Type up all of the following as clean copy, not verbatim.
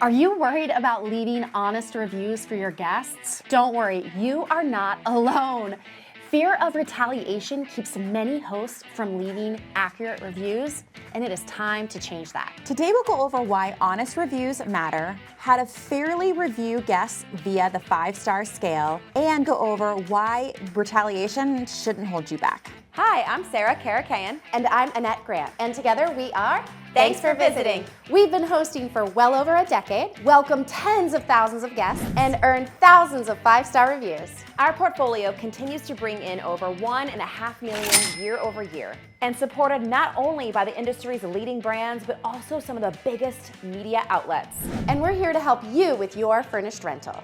Are you worried about leaving honest reviews for your guests? Don't worry, you are not alone. Fear of retaliation keeps many hosts from leaving accurate reviews, and it is time to change that. Today we'll go over why honest reviews matter, how to fairly review guests via the 5-star scale, and go over why retaliation shouldn't hold you back. Hi, I'm Sarah Karakayan. And I'm Annette Grant, and together we are Thanks for visiting. We've been hosting for well over a decade, welcomed tens of thousands of guests, and earned thousands of 5-star reviews. Our portfolio continues to bring in over 1.5 million year over year, and supported not only by the industry's leading brands, but also some of the biggest media outlets. And we're here to help you with your furnished rental.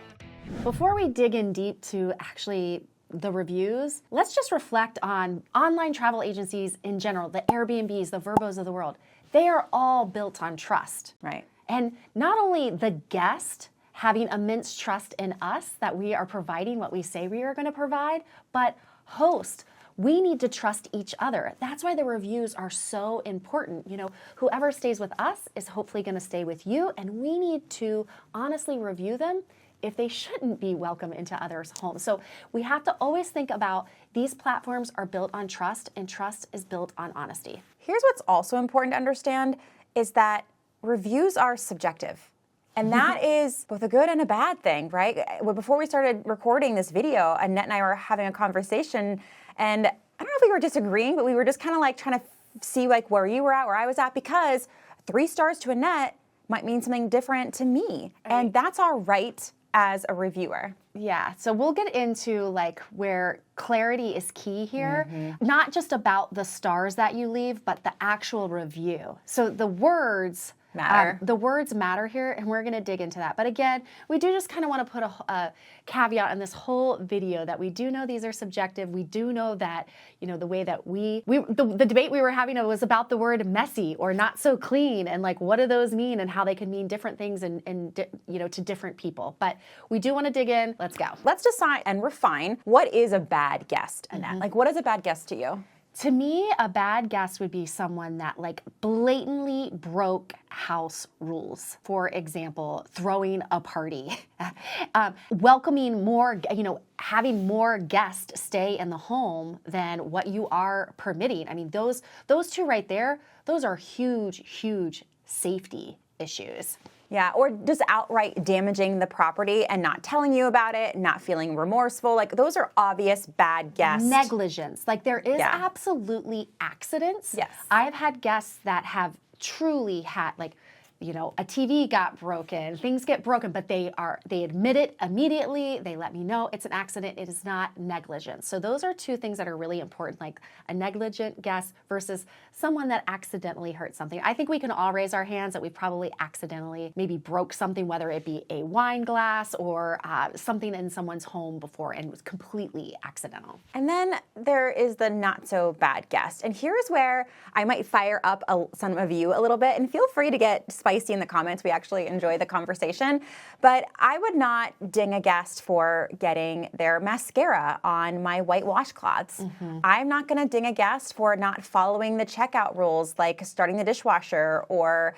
Before we dig in deep to actually the reviews, let's just reflect on online travel agencies in general, the Airbnbs, the Verbos of the world. They are all built on trust. Right. And not only the guest having immense trust in us that we are providing what we say we are going to provide, but host, we need to trust each other. That's why the reviews are so important. You know, whoever stays with us is hopefully going to stay with you, and we need to honestly review them if they shouldn't be welcome into others' homes. So we have to always think about these platforms are built on trust, and trust is built on honesty. Here's what's also important to understand is that reviews are subjective. And that is both a good and a bad thing, right? Before we started recording this video, Annette and I were having a conversation, and I don't know if we were disagreeing, but we were just kind of like trying to see like where you were at, where I was at, because 3 stars to Annette might mean something different to me. Right. And that's our right as a reviewer. Yeah, so we'll get into like where clarity is key here, not just about the stars that you leave, but the actual review. So the words matter. The words matter here, and we're going to dig into that. But again, we do just kind of want to put a caveat on this whole video that we do know these are subjective. We do know that, you know, the way that the debate we were having was about the word messy or not so clean, and like what do those mean and how they can mean different things and you know, to different people. But we do want to dig in. Let's go. Let's decide and refine what is a bad guest, Annette. Like, what is a bad guest to you? To me, a bad guest would be someone that like blatantly broke house rules. For example, throwing a party, welcoming more, you know, having more guests stay in the home than what you are permitting. I mean, those two right there, those are huge, huge safety issues. Yeah, or just outright damaging the property and not telling you about it, not feeling remorseful. Like, those are obvious bad guests. Negligence. Like, there is absolutely accidents. Yes. I've had guests that have truly had, like, you know, a TV got broken, things get broken, but they admit it immediately. They let me know it's an accident. It is not negligence. So those are two things that are really important, like a negligent guest versus someone that accidentally hurt something. I think we can all raise our hands that we probably accidentally maybe broke something, whether it be a wine glass or something in someone's home before, and it was completely accidental. And then there is the not so bad guest. And here's where I might fire up some of you a little bit, and feel free to get spicy in the comments. We actually enjoy the conversation. But I would not ding a guest for getting their mascara on my white washcloths. I'm not going to ding a guest for not following the checkout rules, like starting the dishwasher or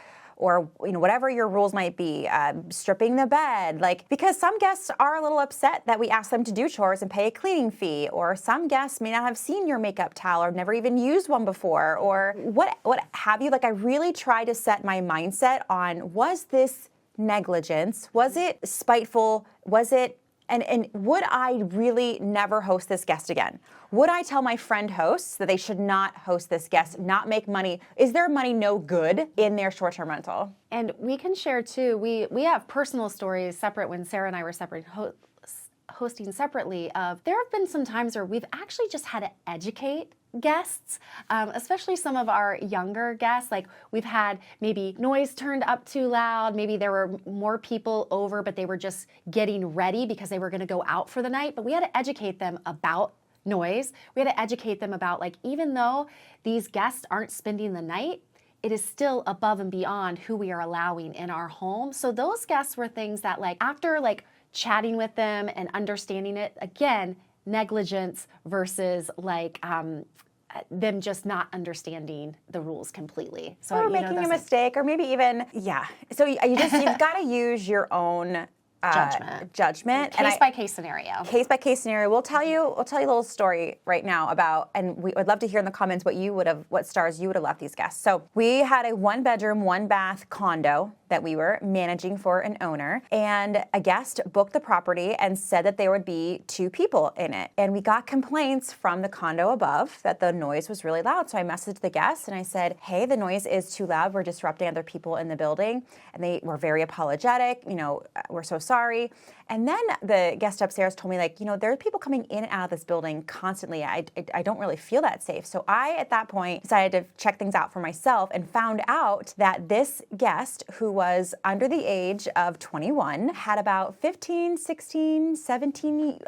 you know, whatever your rules might be, stripping the bed, like, because some guests are a little upset that we ask them to do chores and pay a cleaning fee, or some guests may not have seen your makeup towel or never even used one before, or what have you. Like, I really try to set my mindset on, was this negligence? Was it spiteful? Was it and would I really never host this guest again? Would I tell my friend hosts that they should not host this guest, not make money? Is their money no good in their short-term rental? And we can share too, we have personal stories separate when Sarah and I were separate hosting separately of, there have been some times where we've actually just had to educate guests, especially some of our younger guests. Like, we've had maybe noise turned up too loud, maybe there were more people over, but they were just getting ready because they were going to go out for the night. But we had to educate them about noise. We had to educate them about, like, even though these guests aren't spending the night, it is still above and beyond who we are allowing in our home. So those guests were things that, like, after like chatting with them and understanding it, again, negligence versus like them just not understanding the rules completely. So Or making a mistake, or maybe even, So you've got to use your own judgment. Case by case scenario. Case by case scenario. We'll tell you a little story right now about, and we would love to hear in the comments what stars you would have left these guests. So we had a 1-bedroom, 1-bath condo that we were managing for an owner, and a guest booked the property and said that there would be 2 people in it. And we got complaints from the condo above that the noise was really loud. So I messaged the guest and I said, hey, the noise is too loud. We're disrupting other people in the building. And they were very apologetic. We're so sorry. And then the guest upstairs told me, there are people coming in and out of this building constantly. I don't really feel that safe. So I, at that point, decided to check things out for myself and found out that this guest, who was under the age of 21, had about 15, 16, 17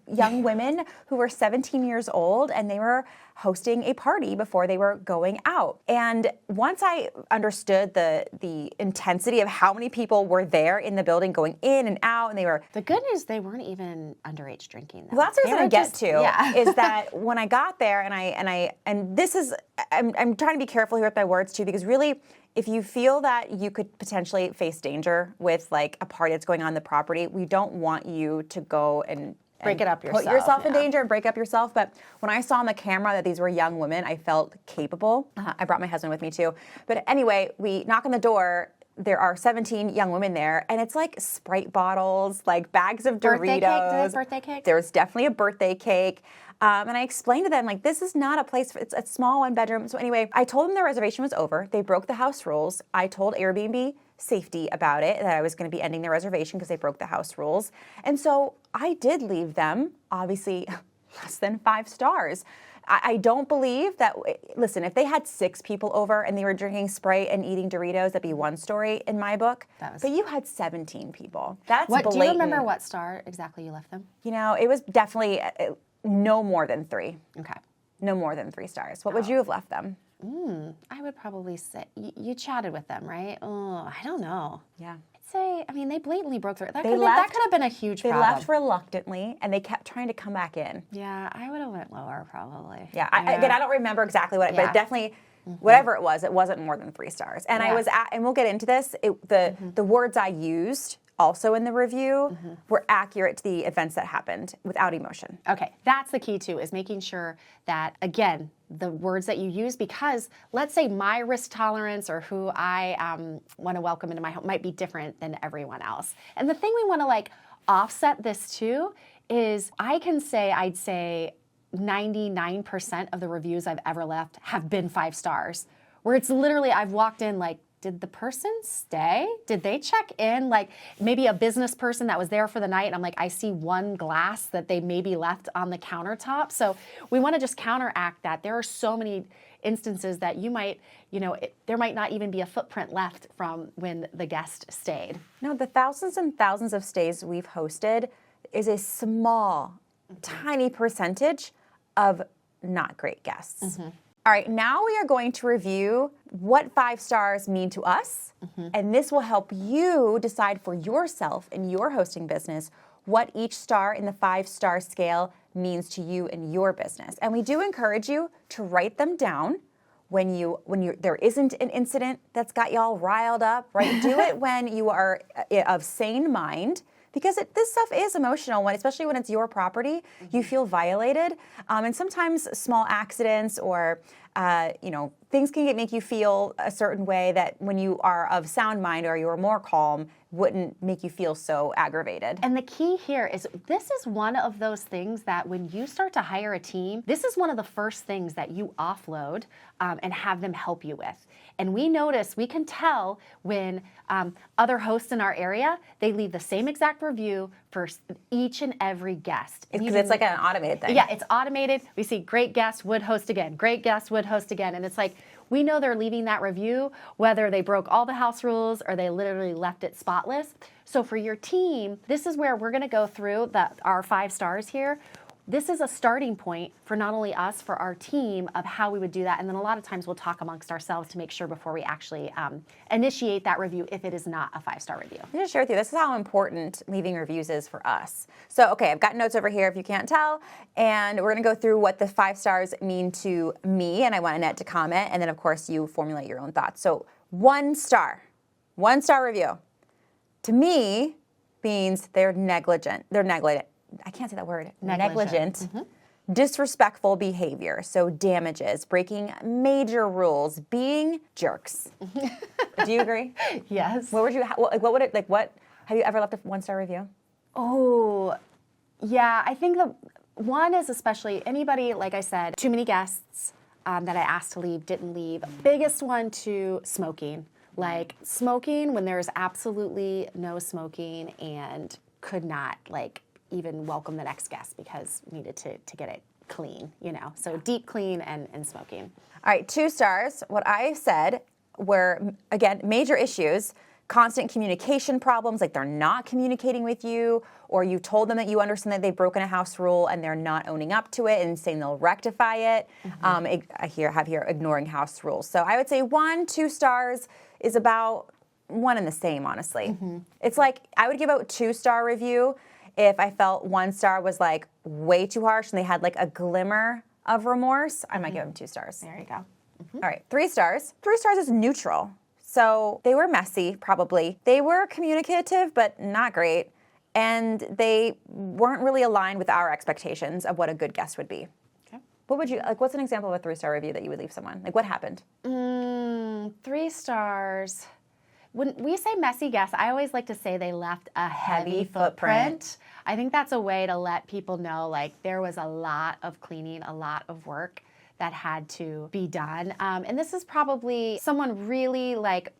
young women who were 17 years old, and they were hosting a party before they were going out. And once I understood the intensity of how many people were there in the building going in and out, and the good news, they weren't even underage drinking. Well, that's what I was going to get to. Is that when I got there, and this is, I'm trying to be careful here with my words too, because really, if you feel that you could potentially face danger with a party that's going on the property, we don't want you to go and break it up yourself. Put yourself in danger and break up yourself. But when I saw on the camera that these were young women, I felt capable. I brought my husband with me too. But anyway, we knock on the door. There are 17 young women there, and it's like Sprite bottles, bags of Doritos. Birthday cake? There's definitely a birthday cake. And I explained to them, this is not a place it's a small 1-bedroom. So anyway, I told them the reservation was over. They broke the house rules. I told Airbnb safety about it, that I was going to be ending the reservation because they broke the house rules. And so I did leave them, obviously, less than 5 stars. I don't believe that, listen, if they had 6 people over and they were drinking Sprite and eating Doritos, that'd be one story in my book. But you had 17 people. That's blatant. Do you remember what star exactly you left them? It was definitely no more than 3. Okay. No more than 3 stars. What would you have left them? I would probably say, you chatted with them, right? Oh, I don't know. Yeah. Say, they blatantly broke through. That could have been a huge problem. They left reluctantly, and they kept trying to come back in. Yeah, I would have went lower, probably. Yeah, again, I don't remember exactly what, but definitely, whatever it wasn't more than 3 stars. And I was and we'll get into this. The words I used also in the review were accurate to the events that happened without emotion. Okay, that's the key too, is making sure that, again, the words that you use, because let's say my risk tolerance or who I want to welcome into my home might be different than everyone else. And the thing we want to offset this too is I'd say 99% of the reviews I've ever left have been 5 stars, where it's literally I've walked in did the person stay? Did they check in? Maybe a business person that was there for the night, and I'm I see 1 glass that they maybe left on the countertop. So we want to just counteract that. There are so many instances that you might, there might not even be a footprint left from when the guest stayed. No, the thousands and thousands of stays we've hosted is a small, tiny percentage of not great guests. All right, now we are going to review what 5 stars mean to us, and this will help you decide for yourself in your hosting business what each star in the 5-star scale means to you and your business. And we do encourage you to write them down when there isn't an incident that's got y'all riled up, right? Do it when you are of sane mind. Because this stuff is emotional, especially when it's your property. You feel violated, and sometimes small accidents or things can make you feel a certain way that when you are of sound mind or you're more calm, wouldn't make you feel so aggravated. And the key here is this is one of those things that when you start to hire a team, this is one of the first things that you offload and have them help you with. And we can tell when other hosts in our area, they leave the same exact review for each and every guest. Because it's like an automated thing. Yeah, it's automated. We see great guest would host again, great guest would host again. And it's we know they're leaving that review, whether they broke all the house rules or they literally left it spotless. So for your team, this is where we're going to go through our 5 stars here. this is a starting point for not only us, for our team, of how we would do that. And then a lot of times we'll talk amongst ourselves to make sure before we actually initiate that review if it is not a 5-star review. I'm going to share with you, this is how important leaving reviews is for us. So, okay, I've got notes over here if you can't tell, and we're going to go through what the 5 stars mean to me, and I want Annette to comment, and then of course you formulate your own thoughts. So 1 star review, to me, means they're negligent. I can't say that word. Negligent. Disrespectful behavior, so damages, breaking major rules, being jerks. Do you agree? Yes. What have you ever left a 1-star review? Oh, yeah. I think the one is especially anybody, like I said, too many guests that I asked to leave, didn't leave. Biggest one to smoking. Like smoking when there's absolutely no smoking, and could not even welcome the next guest because needed to get it clean, So deep clean and smoking. All right, 2 stars. What I said were, again, major issues, constant communication problems, like they're not communicating with you, or you told them that you understand that they've broken a house rule and they're not owning up to it and saying they'll rectify it. I have here ignoring house rules. So I would say 1, 2 stars is about one and the same, honestly. It's like I would give out 2-star review if I felt 1 star was like way too harsh and they had like a glimmer of remorse. I might give them 2 stars. There you go. All right, 3 stars. 3 stars is neutral. So they were messy, probably. They were communicative, but not great. And they weren't really aligned with our expectations of what a good guest would be. Okay. What's an example of a 3-star review that you would leave someone? Like, what happened? 3 stars. When we say messy guests, I always like to say they left a heavy footprint. I think that's a way to let people know there was a lot of cleaning, a lot of work that had to be done. And this is probably someone really late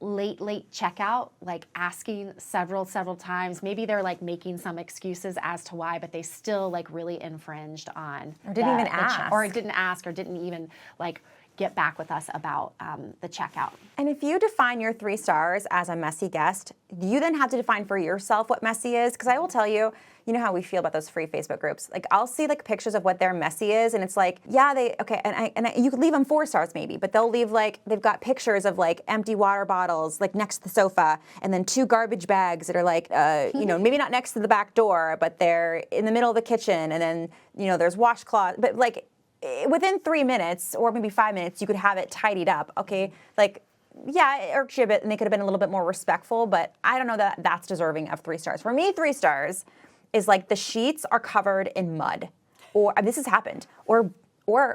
checkout, asking several times. Maybe they're making some excuses as to why, but they still really infringed on. Or didn't even ask. Or didn't ask, or didn't even get back with us about the checkout. And if you define your 3 stars as a messy guest, you then have to define for yourself what messy is. Because I will tell you, you know how we feel about those free Facebook groups. I'll see pictures of what their messy is, and it's you could leave them 4 stars maybe, but they'll leave they've got pictures of empty water bottles next to the sofa, and then 2 garbage bags that are maybe not next to the back door, but they're in the middle of the kitchen, and then there's washcloth, but within 3 minutes or maybe 5 minutes, you could have it tidied up. Okay, yeah, it irks you a bit, and they could have been a little bit more respectful, but I don't know that that's deserving of 3 stars. For me, 3 stars is the sheets are covered in mud, or this has happened, or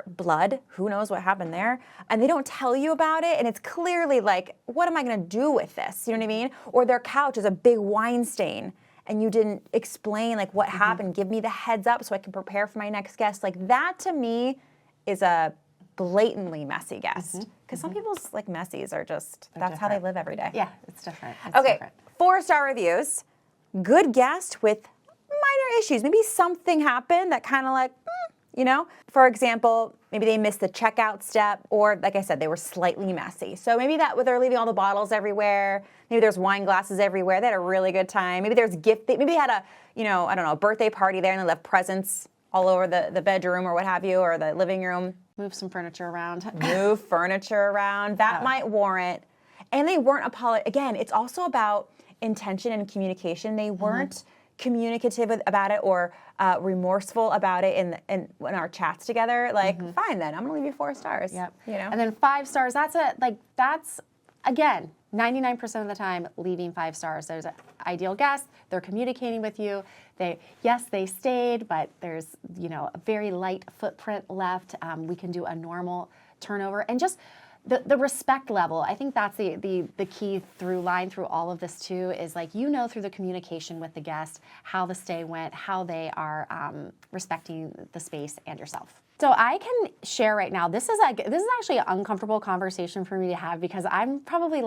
blood. Who knows what happened there? And they don't tell you about it, and it's clearly what am I going to do with this? You know what I mean? Or their couch is a big wine stain, and you didn't explain what happened. Give me the heads up so I can prepare for my next guest. That to me is a blatantly messy guest. Because some people's messies are just, that's how they live every day. Yeah, it's different. Okay, 4-star reviews. Good guest with minor issues. Maybe something happened that kind of For example, maybe they missed the checkout step, or like I said, they were slightly messy. So maybe they're leaving all the bottles everywhere. Maybe there's wine glasses everywhere. They had a really good time. Maybe there's maybe they had a birthday party there and they left presents all over the bedroom or what have you, or the living room. Move some furniture around. Move furniture around. That might warrant. And they weren't again, it's also about intention and communication. They weren't communicative about it or remorseful about it in our chats together. Fine then, I'm gonna leave you 4 stars. Yep. And then 5 stars. That's again 99% of the time leaving 5 stars. There's an ideal guest. They're communicating with you. They stayed, but there's a very light footprint left. We can do a normal turnover, and just the respect level. I think that's the key through line through all of this too, is through the communication with the guest how the stay went, how they are respecting the space and yourself. So I can share right now, this is actually an uncomfortable conversation for me to have, because I'm probably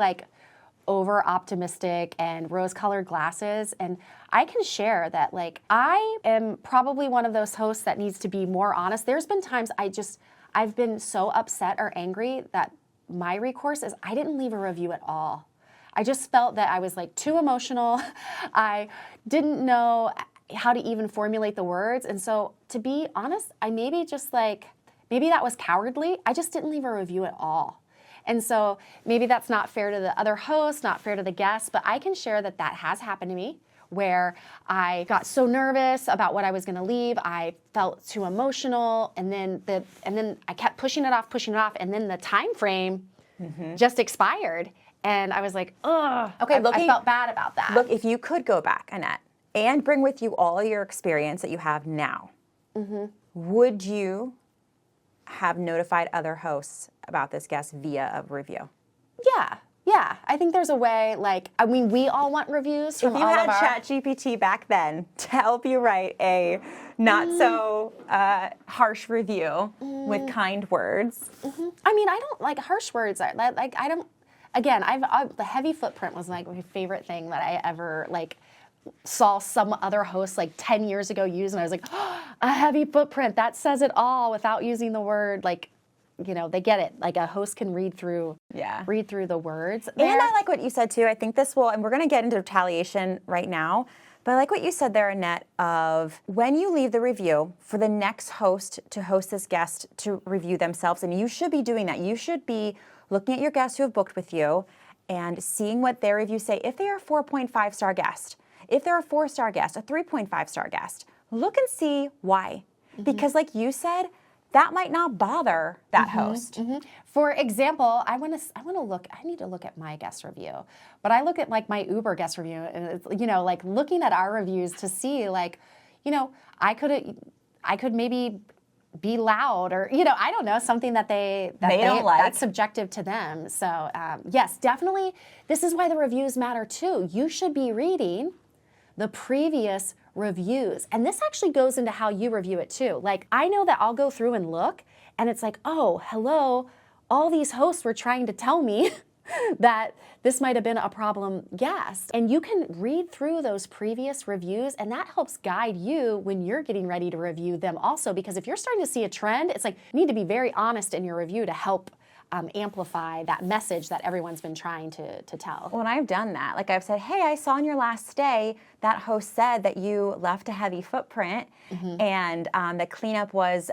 over optimistic and rose-colored glasses, and I can share that I am probably one of those hosts that needs to be more honest. There's been times I've been so upset or angry that my recourse is I didn't leave a review at all. I just felt that I was too emotional. I didn't know how to even formulate the words. And so to be honest, I maybe just like, maybe that was cowardly. I just didn't leave a review at all. And so maybe that's not fair to the other hosts, not fair to the guests, but I can share that that has happened to me, where I got so nervous about what I was going to leave. I felt too emotional, and then I kept pushing it off, and then the time frame just expired. And I was like, ugh. Okay, I felt bad about that. Look, if you could go back, Annette, and bring with you all your experience that you have now, would you have notified other hosts about this guest via a review? Yeah. I think there's a way, like, I mean, we all want reviews from If you all had of our... ChatGPT back then to help you write a not so harsh review with kind words. I mean, I don't like harsh words. Like, I don't... Again, the heavy footprint was like my favorite thing that I ever, like, saw some other host like 10 years ago use, and I was like, oh, a heavy footprint, that says it all without using the word, like, you know, they get it. Like a host can read through the words. And I like what you said too. I think this will, and we're going to get into retaliation right now, but I like what you said there, Annette, of when you leave the review for the next host to host this guest to review themselves, and you should be doing that. You should be looking at your guests who have booked with you and seeing what their reviews say. If they are a 4.5 star guest, if they're a 4-star guest, a 3.5 star guest, look and see why. Because like you said, that might not bother that host. For example, I need to look at my guest review, but I look at like my Uber guest review, and it's, you know, like looking at our reviews to see, like, you know, I could maybe be loud, or, you know, I don't know, something that they don't like. That's subjective to them. So yes, definitely, this is why the reviews matter too. You should be reading the previous reviews. And this actually goes into how you review it too. Like, I know that I'll go through and look, and it's like, oh, hello, all these hosts were trying to tell me that this might have been a problem guest. And you can read through those previous reviews, and that helps guide you when you're getting ready to review them also. Because if you're starting to see a trend, it's like you need to be very honest in your review to help amplify that message that everyone's been trying to tell. Well, and I've done that. Like I've said, hey, I saw on your last stay that host said that you left a heavy footprint, and the cleanup was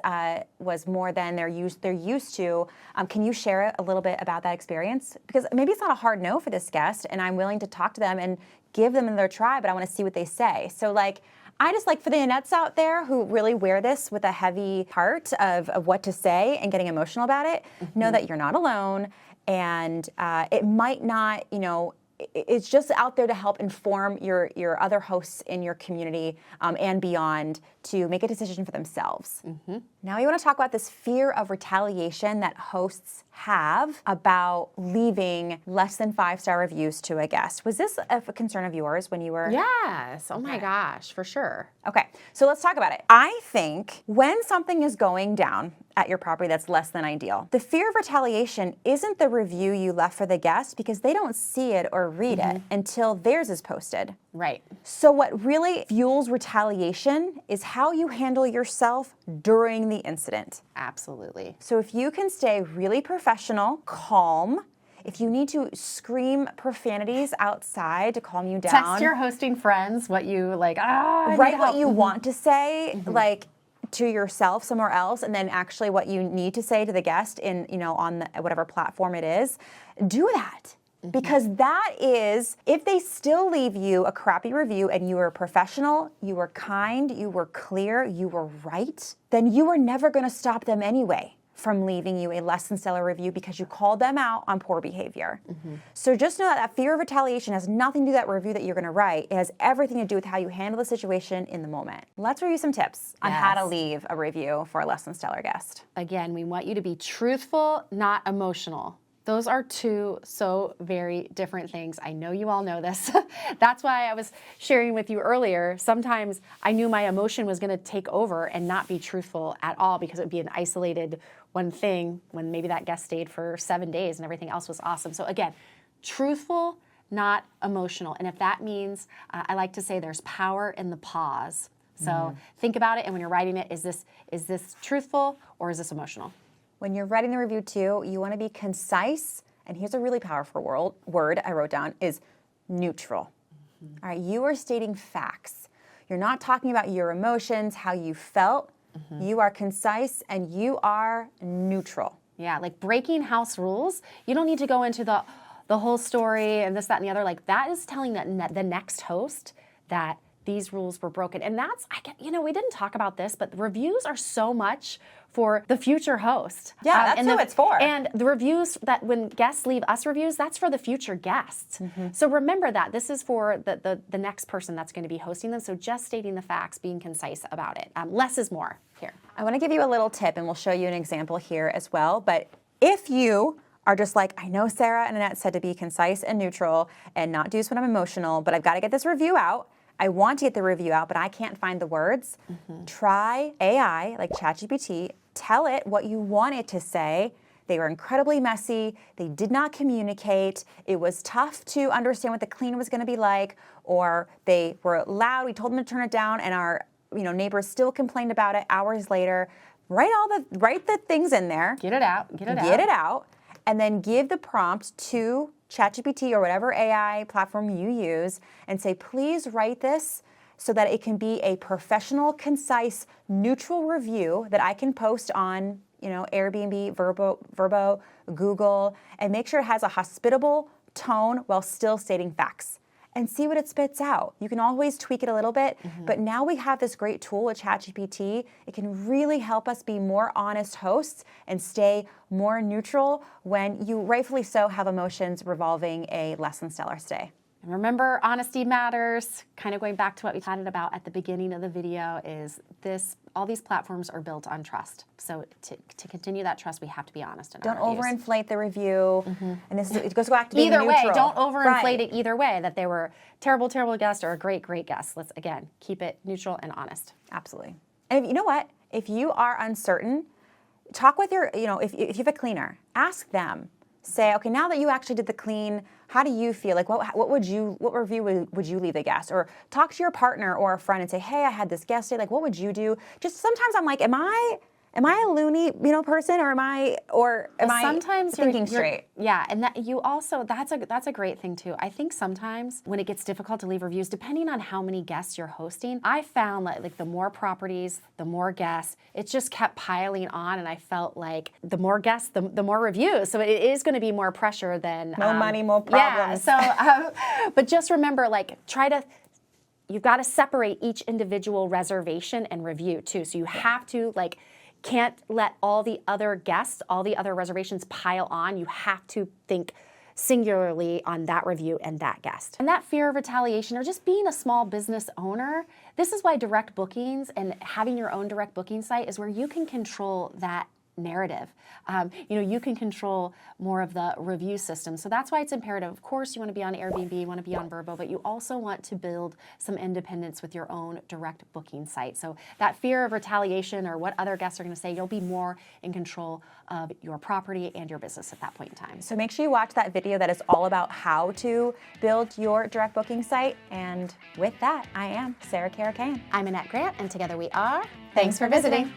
more than they're used to. Can you share a little bit about that experience? Because maybe it's not a hard no for this guest, and I'm willing to talk to them and give them their try, but I want to see what they say. So like, I just like for the Annettes out there who really wear this with a heavy heart of what to say and getting emotional about it, know that you're not alone, and it might not, you know, it's just out there to help inform your other hosts in your community and beyond to make a decision for themselves. Now we want to talk about this fear of retaliation that hosts have about leaving less than 5-star reviews to a guest. Was this a concern of yours when you were? Yes. Oh my gosh, for sure. Okay, so let's talk about it. I think when something is going down at your property that's less than ideal, the fear of retaliation isn't the review you left for the guest, because they don't see it or read it until theirs is posted. Right. So what really fuels retaliation is how you handle yourself during the incident. Absolutely. So if you can stay really professional, calm, if you need to scream profanities outside to calm you down. Text your hosting friends what you like, write what you want to say, like to yourself somewhere else, and then actually what you need to say to the guest in, you know, on the, whatever platform it is. Do that. Because that is, if they still leave you a crappy review and you were professional, you were kind, you were clear, you were right, then you were never going to stop them anyway from leaving you a less than stellar review because you called them out on poor behavior. So just know that fear of retaliation has nothing to do with that review that you're going to write. It has everything to do with how you handle the situation in the moment. Let's review some tips on how to leave a review for a less than stellar guest. Again, we want you to be truthful, not emotional. Those are two so very different things. I know you all know this. That's why I was sharing with you earlier. Sometimes I knew my emotion was going to take over and not be truthful at all, because it would be an isolated one thing when maybe that guest stayed for 7 days and everything else was awesome. So again, truthful, not emotional. And if that means, I like to say there's power in the pause. So think about it, and when you're writing it, is this truthful or is this emotional? When you're writing the review too, you want to be concise, and here's a really powerful word I wrote down, is neutral. All right, you are stating facts. You're not talking about your emotions, how you felt. You are concise and you are neutral. Yeah, like breaking house rules. You don't need to go into the whole story and this, that, and the other. Like that is telling the next host that these rules were broken. And that's, we didn't talk about this, but the reviews are so much for the future host. Yeah, that's who it's for. And the reviews that when guests leave us reviews, that's for the future guests. So remember that. This is for the next person that's going to be hosting them. So just stating the facts, being concise about it. Less is more here. I want to give you a little tip, and we'll show you an example here as well. But if you are just like, I know Sarah and Annette said to be concise and neutral and not do this when I'm emotional, but I've got to get this review out. I want to get the review out, but I can't find the words. Try AI, like ChatGPT. Tell it what you want it to say. They were incredibly messy. They did not communicate. It was tough to understand what the clean was going to be like, or they were loud. We told them to turn it down, and our neighbors still complained about it hours later. Write the things in there. Get it out. Get it out, and then give the prompt to ChatGPT or whatever AI platform you use and say, please write this so that it can be a professional, concise, neutral review that I can post on, Airbnb, Vrbo, Google, and make sure it has a hospitable tone while still stating facts. And see what it spits out. You can always tweak it a little bit, but now we have this great tool with ChatGPT. It can really help us be more honest hosts and stay more neutral when you rightfully so have emotions revolving a less than stellar stay. And remember, honesty matters. Kind of going back to what we chatted about at the beginning of the video is all these platforms are built on trust. So to continue that trust, we have to be honest in our Don't reviews. overinflate the review. And it goes back to being Either neutral. way, don't overinflate Right. it either way, that they were terrible, terrible guest or a great, great guest. Let's, again, keep it neutral and honest. Absolutely. And you know what? If you are uncertain, talk with your, if you have a cleaner, ask them. Say, okay, now that you actually did the clean, how do you feel? Like, what review would you leave the guest? Or talk to your partner or a friend and say, hey, I had this guest today. Like, what would you do? Just sometimes I'm like, am I a loony, person, or am I sometimes thinking straight? Yeah, and that you also that's a great thing too. I think sometimes when it gets difficult to leave reviews, depending on how many guests you're hosting, I found like the more properties, the more guests, it just kept piling on, and I felt like the more guests, the more reviews. So it is going to be more pressure than no money, more problems. Yeah. So, but just remember, you've got to separate each individual reservation and review too. So you have to can't let all the other guests, all the other reservations pile on. You have to think singularly on that review and that guest. And that fear of retaliation, or just being a small business owner, this is why direct bookings and having your own direct booking site is where you can control that narrative. You can control more of the review system. So that's why it's imperative. Of course, you want to be on Airbnb, you want to be on Vrbo, but you also want to build some independence with your own direct booking site. So that fear of retaliation or what other guests are going to say, you'll be more in control of your property and your business at that point in time. So make sure you watch that video that is all about how to build your direct booking site. And with that, I am Sarah Karakan. I'm Annette Grant, and together we are Thanks for visiting.